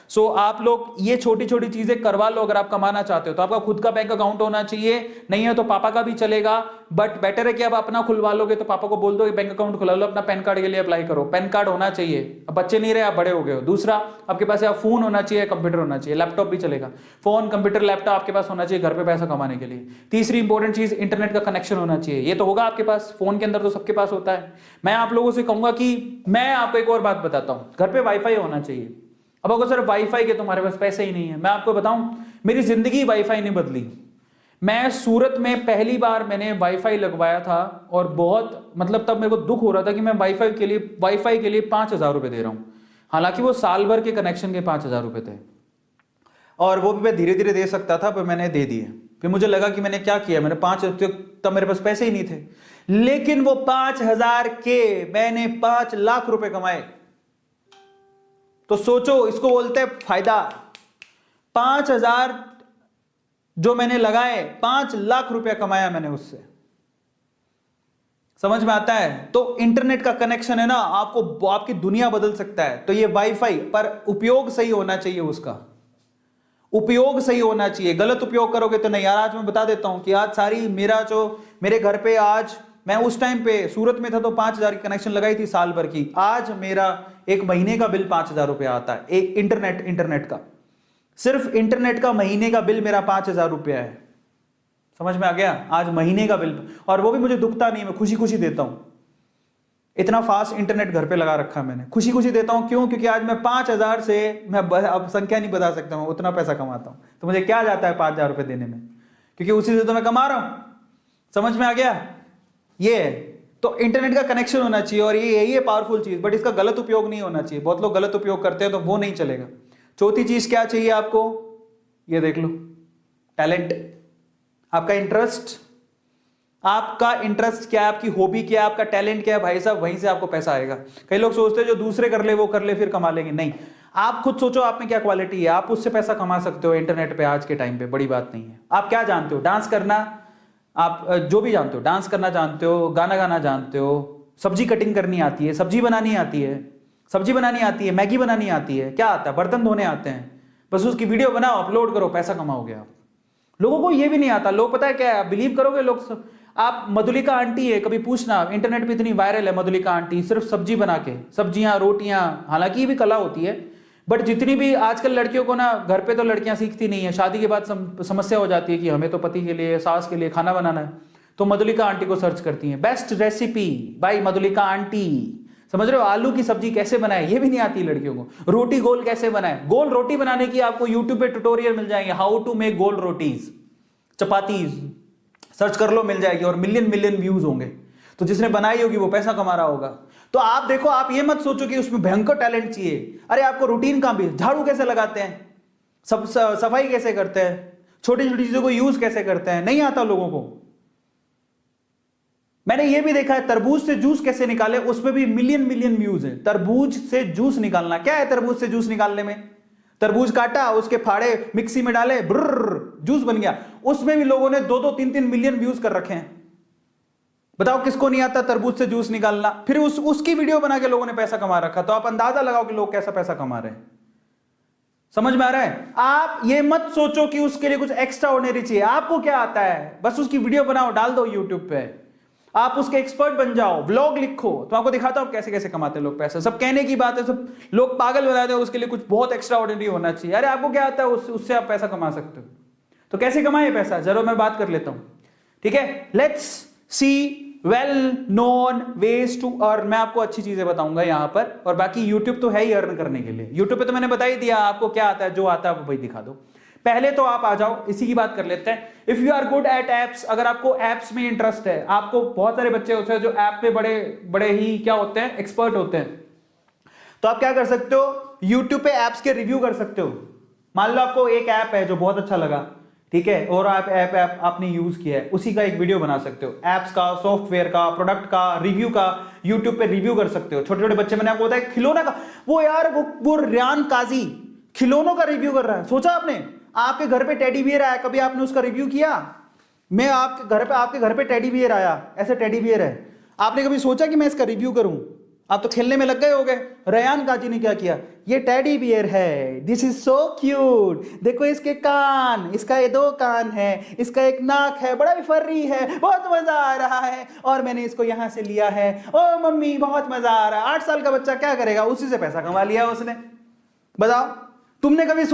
सो आप लोग ये छोटी छोटी चीजें करवा लो अगर आप कमाना चाहते हो तो। आपका खुद का बैंक अकाउंट होना चाहिए, नहीं है तो पापा का भी चलेगा, बट बेटर है कि आप अपना खुलवा लोगे तो पापा को बोल दो कि बैंक अकाउंट खुला लो, अपना पैन कार्ड के लिए अप्लाई करो। पैन कार्ड होना चाहिए, अब बच्चे नहीं रहे, आप बड़े हो गए हो। दूसरा, आपके पास फोन होना चाहिए, कंप्यूटर होना चाहिए, लैपटॉप भी चलेगा। फोन, कंप्यूटर, लैपटॉप आपके पास होना चाहिए घर पे पैसा कमाने के लिए। तीसरी इंपॉर्टेंट चीज, इंटरनेट का कनेक्शन होना चाहिए। ये तो होगा आपके पास, फोन के अंदर तो सबके पास होता है। मैं आप लोगों से कहूंगा कि मैं आपको एक और बात बताता हूं, घर पे वाईफाई होना चाहिए। अब अगर सर वाईफाई के तुम्हारे पास पैसे ही नहीं है, मैं आपको बताऊं मेरी जिंदगी वाईफाई ने बदली। मैं सूरत में पहली बार मैंने वाईफाई लगवाया था और बहुत मतलब तब मेरे को दुख हो रहा था कि मैं वाईफाई के लिए 5,000 रुपए दे रहा हूं। हालांकि वो साल भर के कनेक्शन के 5,000 रुपए थे और वो भी मैं धीरे धीरे दे सकता था, पर मैंने दे दिए। फिर मुझे लगा कि मैंने क्या किया, मैंने तब मेरे पास पैसे ही नहीं थे, लेकिन वो 5,000 के मैंने 5 लाख रुपए कमाए। तो सोचो, इसको बोलते हैं फायदा। 5,000 जो मैंने लगाए, 5 लाख रुपया कमाया मैंने उससे। समझ में आता है? तो इंटरनेट का कनेक्शन है ना, आपको आपकी दुनिया बदल सकता है। तो ये वाईफाई पर उपयोग सही होना चाहिए, उसका उपयोग सही होना चाहिए। गलत उपयोग करोगे तो नहीं। यार आज मैं बता देता हूं कि आज सारी मेरे घर पे, आज मैं उस टाइम पे सूरत में था तो 5,000 की कनेक्शन लगाई थी साल भर की। आज मेरा एक महीने का बिल 5,000 रुपया आता है, एक इंटरनेट का, सिर्फ इंटरनेट का महीने का बिल मेरा 5,000 रुपया है। समझ में आ गया? आज महीने का बिल, और वो भी मुझे दुखता नहीं, मैं खुशी खुशी देता हूं। इतना फास्ट इंटरनेट घर पे लगा रखा है मैंने, खुशी खुशी देता हूं। क्यों? क्योंकि आज मैं 5,000 से, मैं अब संख्या नहीं बता सकता, मैं उतना पैसा कमाता हूं। तो मुझे क्या जाता है 5,000 रुपए देने में, क्योंकि उसी से तो मैं कमा रहा हूं। समझ में आ गया? ये है। तो इंटरनेट का कनेक्शन होना चाहिए और यही है पावरफुल चीज, बट इसका गलत उपयोग नहीं होना चाहिए। बहुत लोग गलत उपयोग करते हैं तो वो नहीं चलेगा। चौथी चीज क्या चाहिए आपको, ये देख लो, टैलेंट। आपका इंटरेस्ट, आपका इंटरेस्ट क्या है, आपकी हॉबी क्या है, आपका टैलेंट क्या है, भाई साहब वहीं से आपको पैसा आएगा। कई लोग सोचते हैं जो दूसरे कर ले वो कर ले फिर कमा लेंगे, नहीं। आप खुद सोचो आप में क्या क्वालिटी है, आप उससे पैसा कमा सकते हो इंटरनेट पे आज के टाइम पे, बड़ी बात नहीं है। आप क्या जानते हो, डांस करना, आप जो भी जानते हो, डांस करना जानते हो, गाना गाना जानते हो, सब्जी कटिंग करनी आती है, सब्जी बनानी आती है, मैगी बनानी आती है, क्या आता है, बर्तन धोने आते हैं, बस उसकी वीडियो बनाओ, अपलोड करो, पैसा कमाओगे आप। लोगों को ये भी नहीं आता। लोग पता है क्या है, बिलीव करोगे लोग, आप मधुलिका आंटी है, कभी पूछना, इंटरनेट पे इतनी वायरल है मधुलिका आंटी, सिर्फ सब्जी बना के, सब्जियां, रोटियां, हालांकि ये भी कला होती है, बट जितनी भी आजकल लड़कियों को ना, घर पे तो लड़कियां सीखती नहीं है, शादी के बाद समस्या हो जाती है कि हमें तो पति के लिए, सास के लिए खाना बनाना है, तो मधुलिका आंटी को सर्च करती हैं, best recipe by Madhulika aunty. समझ रहे हो? आलू की सब्जी कैसे बनाए, ये भी नहीं आती लड़कियों को। रोटी गोल कैसे बनाए, गोल रोटी बनाने की आपको यूट्यूब पे ट्यूटोरियल मिल जाएंगे, हाउ टू मेक गोल रोटीज, चपाती, सर्च कर लो, मिल जाएगी, और मिलियन मिलियन व्यूज होंगे। तो जिसने बनाई होगी वो पैसा कमा रहा होगा। तो आप देखो, आप ये मत सोचो कि उसमें भयंकर टैलेंट चाहिए। अरे आपको रूटीन काम भी, झाड़ू कैसे लगाते हैं, सफाई कैसे करते हैं, छोटी छोटी चीजों को यूज कैसे करते हैं, नहीं आता लोगों को। मैंने ये भी देखा है, तरबूज से जूस कैसे निकाले, उसमें भी मिलियन मिलियन व्यूज है। तरबूज से जूस निकालना, क्या है तरबूज से जूस निकालने में, तरबूज काटा, उसके फाड़े मिक्सी में डाले, ब्रर, जूस बन गया। उसमें भी लोगों ने 2-2, 3-3 मिलियन व्यूज कर रखे हैं। बताओ किसको नहीं आता तरबूज से जूस निकालना, फिर उसकी वीडियो बना के लोगों ने पैसा कमा रखा। तो आप अंदाजा लगाओ कि लोग कैसा पैसा कमा रहे हैं। समझ में आ रहा है? आप ये मत सोचो कि उसके लिए कुछ एक्स्ट्रा ऑर्डिनरी चाहिए। आपको क्या आता है, बस उसकी वीडियो बनाओ, डाल दो यूट्यूब पे, आप उसके एक्सपर्ट बन जाओ, व्लॉग लिखो, तो आपको दिखाता हूं कैसे कैसे कमाते हैं लोग पैसा। सब कहने की बात है, सब लोग पागल बनाते हैं, उसके लिए कुछ बहुत एक्स्ट्रा ऑर्डिनरी होना चाहिए। अरे आपको क्या आता है, उससे आप पैसा कमा सकते हो। तो कैसे कमाए पैसा, जरूर मैं बात कर लेता हूं, ठीक है। Let's see well known ways to earn. मैं आपको अच्छी चीजें बताऊंगा यहां पर, और बाकी यूट्यूब तो है ही अर्न करने के लिए। यूट्यूब पे तो मैंने बता ही दिया, आपको क्या आता है, जो आता है वो वही दिखा दो। पहले तो आप आ जाओ, इसी की बात कर लेते हैं। If you are good at apps, अगर आपको एप्स में इंटरेस्ट है, आपको बहुत सारे बच्चे होते हैं जो ऐप पे बड़े बड़े ही क्या होते हैं, एक्सपर्ट होते हैं, तो आप क्या कर सकते हो, यूट्यूब पे एप्स के रिव्यू कर सकते हो। मान लो आपको एक ऐप है जो बहुत अच्छा लगा, ठीक है, और आप ऐप आपने यूज किया है, उसी का एक वीडियो बना सकते हो। एप्स का, सॉफ्टवेयर का, प्रोडक्ट का रिव्यू का यूट्यूब पे रिव्यू कर सकते हो। छोटे छोटे बच्चे, मैंने आपको बताया खिलौना का, वो यार वो रियान काजी खिलौनों का रिव्यू कर रहा है। सोचा आपने, आपके घर पे टेडी बियर आया, कभी आपने उसका रिव्यू किया? मैं आपके घर पे टेडी बियर आया, ऐसे टेडी बियर है, आपने कभी सोचा कि मैं इसका रिव्यू करूं? आप तो खेलने में लग गए होगे। रेयान काजी ने क्या किया, ये टेडी बियर है, दिस इज सो क्यूट, देखो इसके कान, इसका ये 2 कान है, इसका एक नाक है, बड़ा ही फर्री है, बहुत मजा आ रहा है, और मैंने इसको यहां से लिया है, ओ मम्मी बहुत मजा आ रहा है। 8 साल का बच्चा क्या करेगा, उसी से पैसा कमा लिया उसने। बताओ, तुमने कभी